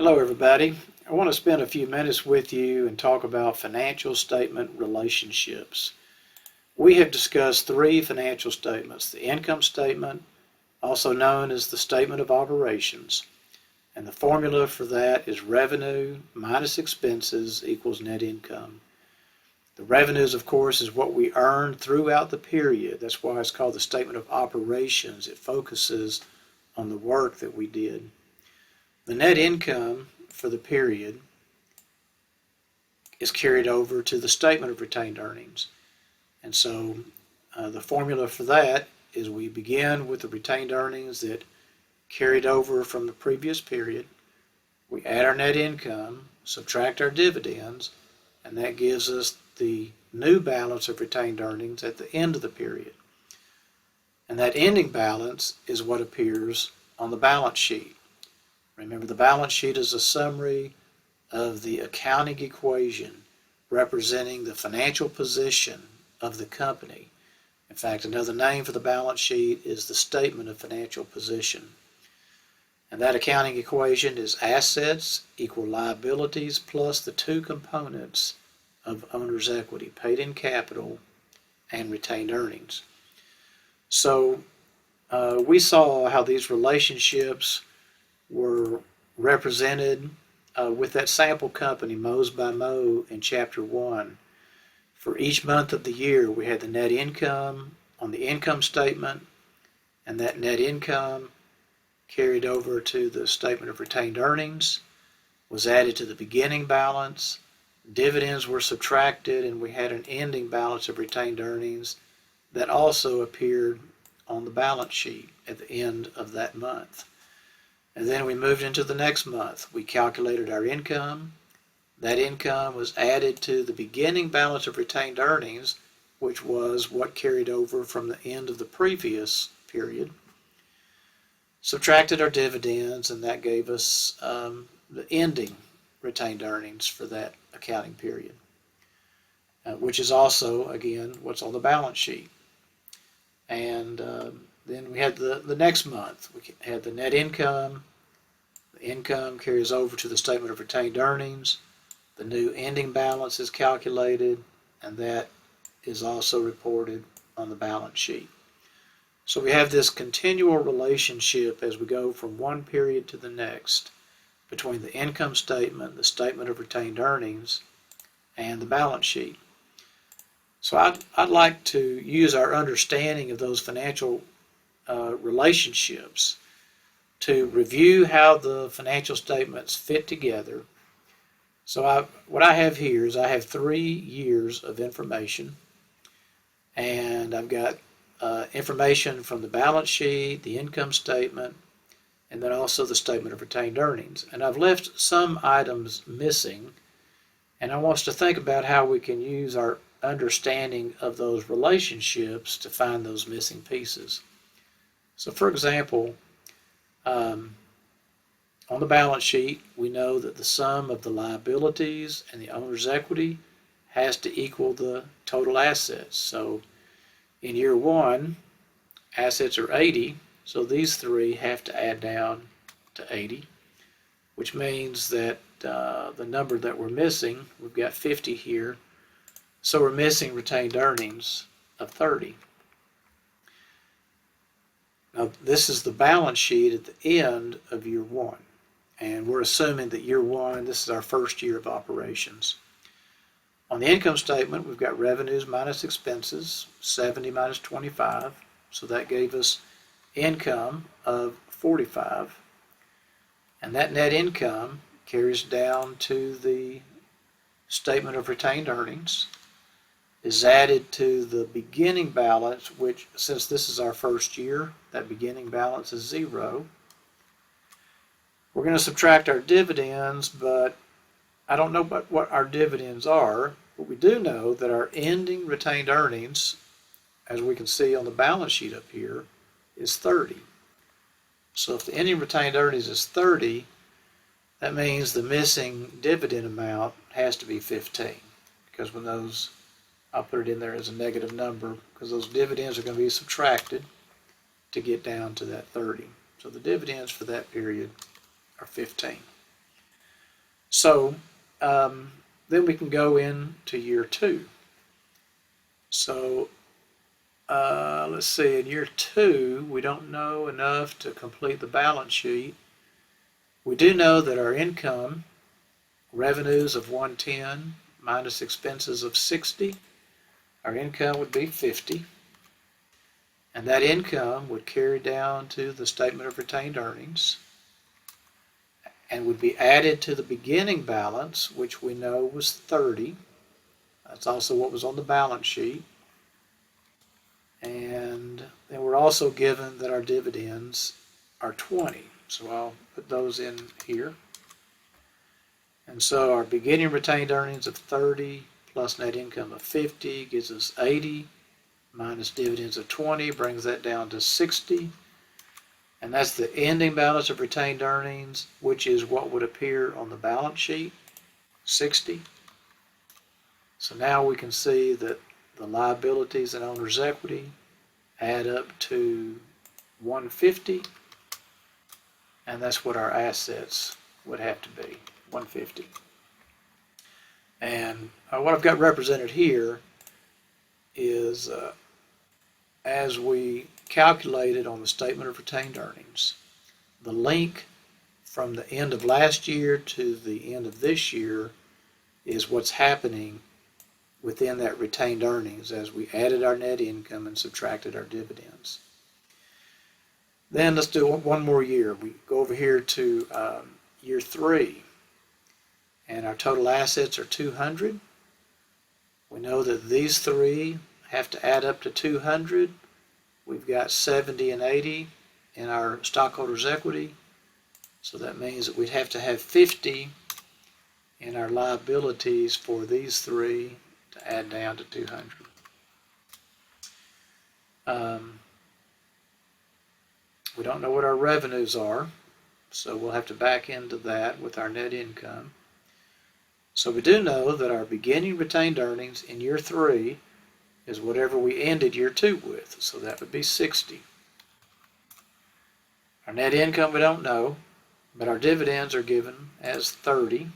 Hello everybody. I want to spend a few minutes with you and talk about financial statement relationships. We have discussed three financial statements: the income statement, also known as the statement of operations, and the formula for that is revenue minus expenses equals net income. The revenues, of course, is what we earned throughout the period. That's why it's called the statement of operations. It focuses on the work that we did. The net income for the period is carried over to the statement of retained earnings. And so the formula for that is we begin with the retained earnings that carried over from the previous period. We add our net income, subtract our dividends, and that gives us the new balance of retained earnings at the end of the period. And that ending balance is what appears on the balance sheet. Remember, the balance sheet is a summary of the accounting equation representing the financial position of the company. In fact, another name for the balance sheet is the statement of financial position. And that accounting equation is assets equal liabilities plus the two components of owner's equity, paid in capital and retained earnings. So we saw how these relationships were represented with that sample company, Moe's by Moe, in Chapter 1. For each month of the year, we had the net income on the income statement, and that net income carried over to the statement of retained earnings, was added to the beginning balance, dividends were subtracted, and we had an ending balance of retained earnings that also appeared on the balance sheet at the end of that month. And then we moved into the next month. We calculated our income. That income was added to the beginning balance of retained earnings, which was what carried over from the end of the previous period. Subtracted our dividends, and that gave us the ending retained earnings for that accounting period, which is also, again, what's on the balance sheet. And then we had the next month. We had the net income. The income carries over to the statement of retained earnings. The new ending balance is calculated, and that is also reported on the balance sheet. So we have this continual relationship as we go from one period to the next between the income statement, the statement of retained earnings, and the balance sheet. So I'd like to use our understanding of those financial relationships to review how the financial statements fit together. So what I have here is I have 3 years of information, and I've got information from the balance sheet, the income statement, and then also the statement of retained earnings. And I've left some items missing, and I want us to think about how we can use our understanding of those relationships to find those missing pieces. So for example, on the balance sheet, we know that the sum of the liabilities and the owner's equity has to equal the total assets. So in year 1, assets are 80, so these three have to add down to 80, which means that the number that we're missing, we've got 50 here, so we're missing retained earnings of 30. Now, this is the balance sheet at the end of year 1. And we're assuming that year 1, this is our first year of operations. On the income statement, we've got revenues minus expenses, 70 minus 25. So that gave us income of 45. And that net income carries down to the statement of retained earnings, is added to the beginning balance, which, since this is our first year, that beginning balance is 0. We're going to subtract our dividends, but I don't know what our dividends are, but we do know that our ending retained earnings, as we can see on the balance sheet up here, is 30. So if the ending retained earnings is 30, that means the missing dividend amount has to be 15, because when those, I'll put it in there as a negative number, because those dividends are going to be subtracted to get down to that 30. So the dividends for that period are 15. So then we can go into year 2. So let's see, in year 2, we don't know enough to complete the balance sheet. We do know that our income, revenues of 110 minus expenses of 60, our income would be 50. And that income would carry down to the statement of retained earnings and would be added to the beginning balance, which we know was 30. That's also what was on the balance sheet. And then we're also given that our dividends are 20. So I'll put those in here. And so our beginning retained earnings of 30 plus net income of 50 gives us 80, minus dividends of 20 brings that down to 60. And that's the ending balance of retained earnings, which is what would appear on the balance sheet, 60. So now we can see that the liabilities and owner's equity add up to 150, and that's what our assets would have to be, 150. And what I've got represented here is as we calculated on the statement of retained earnings, the link from the end of last year to the end of this year is what's happening within that retained earnings as we added our net income and subtracted our dividends. Then let's do one more year. We go over here to year 3, and our total assets are 200. We know that these 3 have to add up to 200. We've got 70 and 80 in our stockholders' equity, so that means that we'd have to have 50 in our liabilities for these 3 to add down to 200. We don't know what our revenues are, so we'll have to back into that with our net income. So we do know that our beginning retained earnings in year 3 is whatever we ended year 2 with, so that would be 60. Our net income we don't know, but our dividends are given as 30.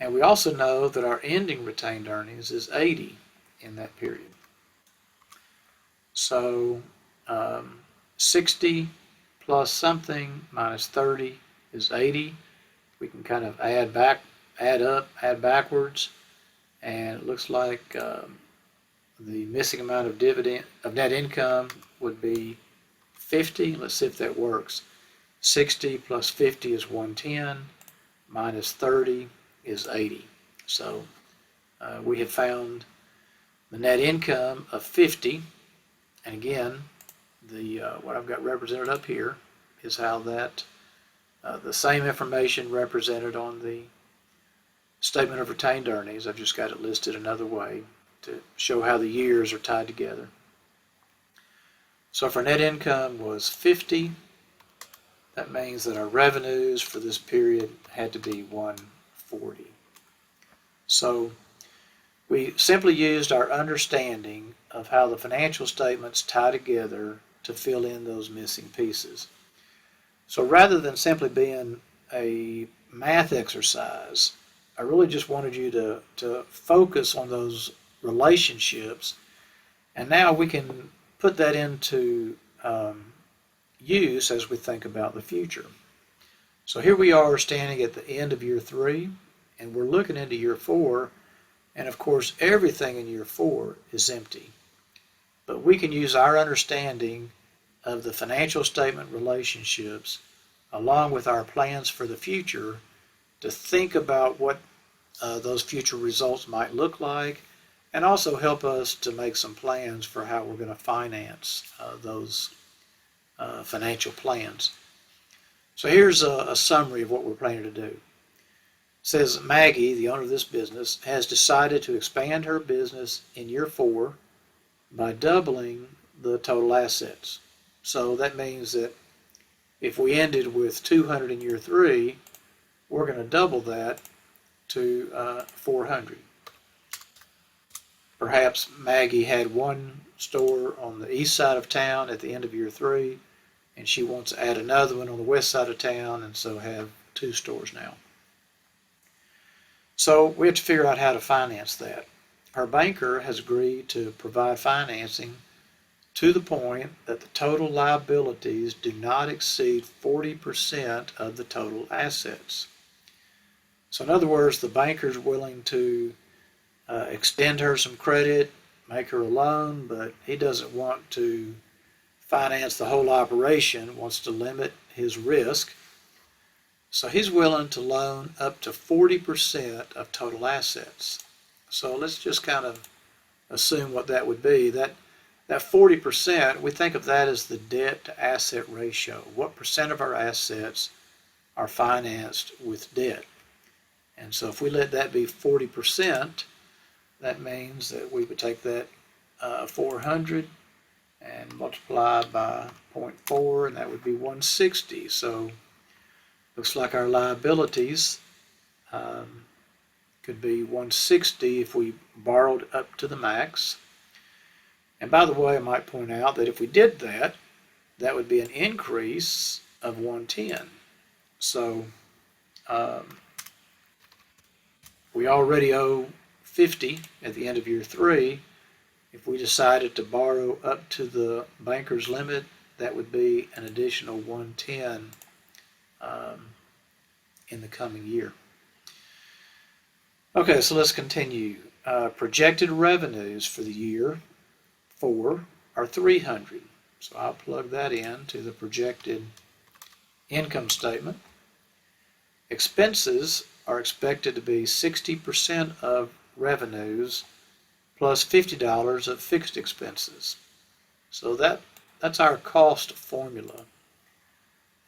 And we also know that our ending retained earnings is 80 in that period. So 60 plus something minus 30 is 80. We can kind of add backwards, and it looks like the missing amount of net income would be 50. Let's see if that works. 60 plus 50 is 110, minus 30 is 80. So we have found the net income of 50, and again, what I've got represented up here is how that the same information represented on the statement of retained earnings. I've just got it listed another way to show how the years are tied together. So if our net income was 50, that means that our revenues for this period had to be 140. So we simply used our understanding of how the financial statements tie together to fill in those missing pieces. So rather than simply being a math exercise, I really just wanted you to focus on those relationships, and now we can put that into use as we think about the future. So here we are standing at the end of year 3, and we're looking into year 4, and of course everything in year 4 is empty. But we can use our understanding of the financial statement relationships along with our plans for the future to think about what those future results might look like, and also help us to make some plans for how we're going to finance those financial plans. So here's a summary of what we're planning to do. It says Maggie, the owner of this business, has decided to expand her business in year 4 by doubling the total assets. So that means that if we ended with 200 in year 3, we're going to double that to 400. Perhaps Maggie had one store on the east side of town at the end of year 3, and she wants to add another one on the west side of town, and so have 2 stores now. So we have to figure out how to finance that. Our banker has agreed to provide financing to the point that the total liabilities do not exceed 40% of the total assets. So in other words, the banker's willing to extend her some credit, make her a loan, but he doesn't want to finance the whole operation, wants to limit his risk. So he's willing to loan up to 40% of total assets. So let's just kind of assume what that would be. That 40%, we think of that as the debt to asset ratio. What percent of our assets are financed with debt? And so if we let that be 40%, that means that we would take that 400 and multiply by 0.4, and that would be 160. So looks like our liabilities could be 160 if we borrowed up to the max. And by the way, I might point out that if we did that, that would be an increase of 110. So we already owe 50 at the end of year 3. If we decided to borrow up to the banker's limit, that would be an additional 110 in the coming year. Okay, so let's continue. Projected revenues for the year 4 are 300. So I'll plug that in to the projected income statement. Expenses are expected to be 60% of revenues plus $50 of fixed expenses. So that's our cost formula.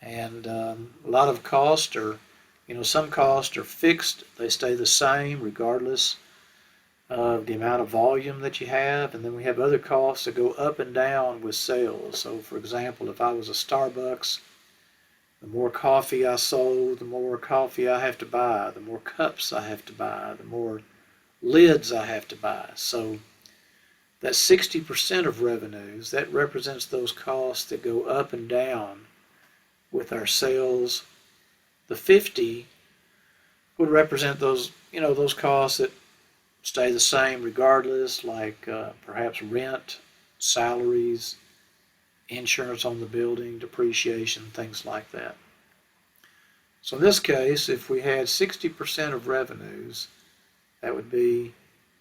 And a lot of costs are, some costs are fixed. They stay the same regardless of the amount of volume that you have. And then we have other costs that go up and down with sales. So for example, if I was a Starbucks, the more coffee I sold, the more coffee I have to buy, the more cups I have to buy, the more lids I have to buy. So that 60% of revenues, that represents those costs that go up and down with our sales. The 50 would represent those, those costs that stay the same regardless, like perhaps rent, salaries, insurance on the building, depreciation, things like that. So in this case, if we had 60% of revenues, that would be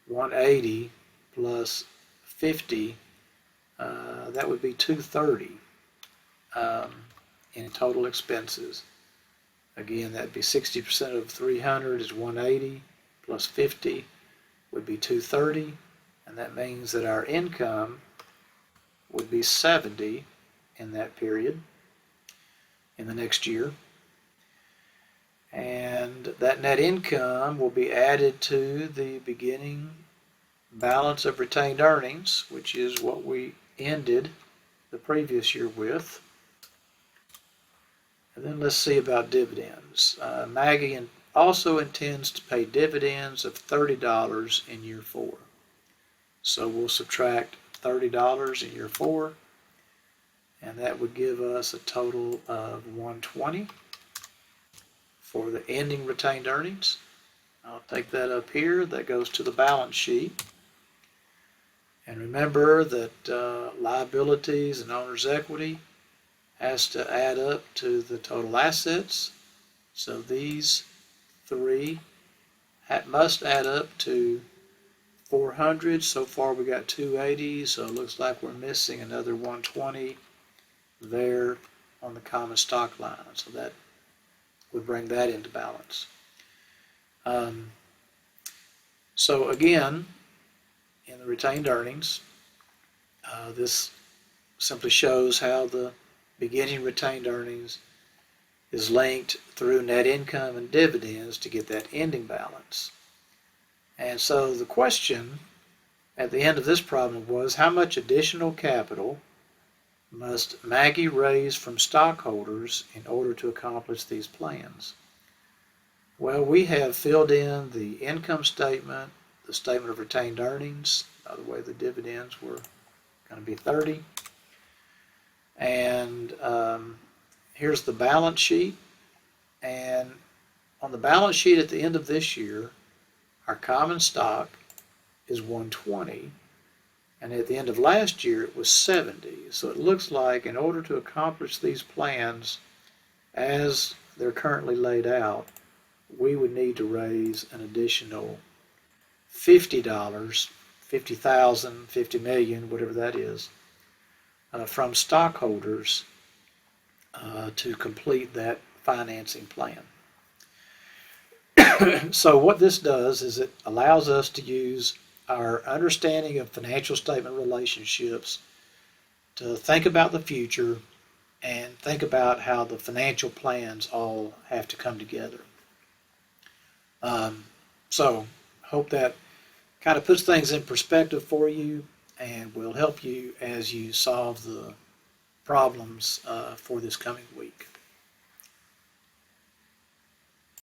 180 plus 50, that would be 230 in total expenses. Again, that'd be 60% of 300 is 180 plus 50 would be 230, and that means that our income would be 70 in that period, in the next year. And that net income will be added to the beginning balance of retained earnings, which is what we ended the previous year with. And then let's see about dividends. Maggie also intends to pay dividends of $30 in year 4. So we'll subtract $30 in year 4, and that would give us a total of $120 for the ending retained earnings. I'll take that up here. That goes to the balance sheet. And remember that liabilities and owner's equity has to add up to the total assets. So these 3 must add up to 400. So far we got 280, so it looks like we're missing another 120 there on the common stock line. So that would bring that into balance. So again, in the retained earnings, this simply shows how the beginning retained earnings is linked through net income and dividends to get that ending balance. And so the question at the end of this problem was, how much additional capital must Maggie raise from stockholders in order to accomplish these plans? Well, we have filled in the income statement, the statement of retained earnings. By the way, the dividends were going to be 30. And here's the balance sheet. And on the balance sheet at the end of this year, our common stock is 120, and at the end of last year it was 70. So it looks like in order to accomplish these plans as they're currently laid out, we would need to raise an additional $50, 50,000, 50 million, whatever that is, from stockholders to complete that financing plan. So what this does is it allows us to use our understanding of financial statement relationships to think about the future and think about how the financial plans all have to come together. So hope that kind of puts things in perspective for you and will help you as you solve the problems for this coming week.